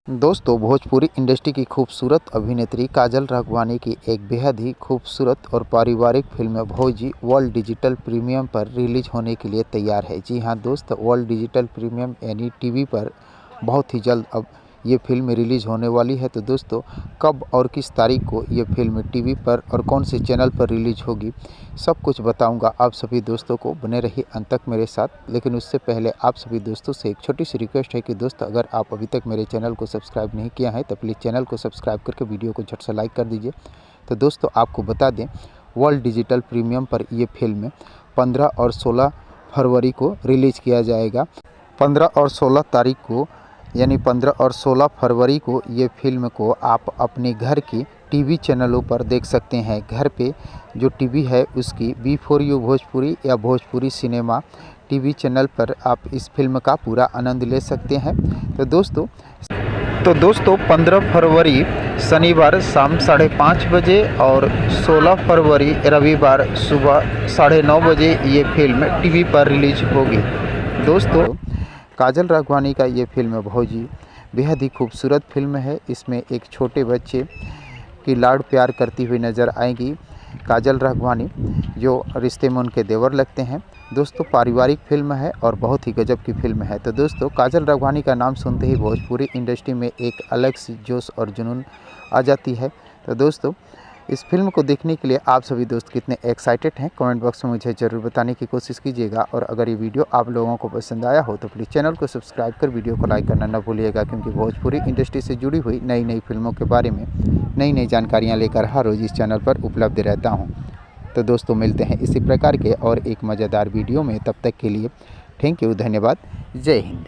दोस्तों, भोजपुरी इंडस्ट्री की खूबसूरत अभिनेत्री काजल राघवानी की एक बेहद ही खूबसूरत और पारिवारिक फिल्म भौजी वर्ल्ड डिजिटल प्रीमियम पर रिलीज होने के लिए तैयार है। जी हां दोस्त, वर्ल्ड डिजिटल प्रीमियम यानी टीवी पर बहुत ही जल्द अब ये फिल्म रिलीज होने वाली है। तो दोस्तों, कब और किस तारीख को ये फिल्म टीवी पर और कौन से चैनल पर रिलीज होगी, सब कुछ बताऊंगा। आप सभी दोस्तों को बने रहिए अंत तक मेरे साथ। लेकिन उससे पहले आप सभी दोस्तों से एक छोटी सी रिक्वेस्ट है कि दोस्त, अगर आप अभी तक मेरे चैनल को सब्सक्राइब नहीं किया है तो प्लीज़ चैनल को सब्सक्राइब करके वीडियो को झट से लाइक कर दीजिए। तो दोस्तों, आपको बता दें, वर्ल्ड डिजिटल प्रीमियम पर ये फिल्म 15 और 16 फरवरी को रिलीज़ किया जाएगा। 15 और 16 तारीख को यानी 15 और 16 फरवरी को ये फिल्म को आप अपने घर की टीवी चैनलों पर देख सकते हैं। घर पे जो टीवी है उसकी B4U भोजपुरी या भोजपुरी सिनेमा टीवी चैनल पर आप इस फिल्म का पूरा आनंद ले सकते हैं। तो दोस्तों 15 फरवरी शनिवार शाम 5:30 बजे और 16 फरवरी रविवार सुबह 9:30 बजे ये फिल्म टीवी पर रिलीज होगी। दोस्तों, काजल राघवानी का ये फिल्म भौजी बेहद ही खूबसूरत फिल्म है। इसमें एक छोटे बच्चे की लाड प्यार करती हुई नज़र आएगी काजल राघवानी, जो रिश्ते में उनके देवर लगते हैं। दोस्तों, पारिवारिक फिल्म है और बहुत ही गजब की फिल्म है। तो दोस्तों, काजल राघवानी का नाम सुनते ही भोजपुरी इंडस्ट्री में एक अलग सी जोश और जुनून आ जाती है। तो दोस्तों, इस फिल्म को देखने के लिए आप सभी दोस्त कितने एक्साइटेड हैं, कमेंट बॉक्स में मुझे ज़रूर बताने की कोशिश कीजिएगा। और अगर ये वीडियो आप लोगों को पसंद आया हो तो प्लीज़ चैनल को सब्सक्राइब कर वीडियो को लाइक करना न भूलिएगा, क्योंकि भोजपुरी इंडस्ट्री से जुड़ी हुई नई नई फिल्मों के बारे में नई जानकारियाँ लेकर हर रोज़ इस चैनल पर उपलब्ध रहता हूँ। तो दोस्तों, मिलते हैं इसी प्रकार के और एक मज़ेदार वीडियो में। तब तक के लिए थैंक यू, धन्यवाद, जय हिंद।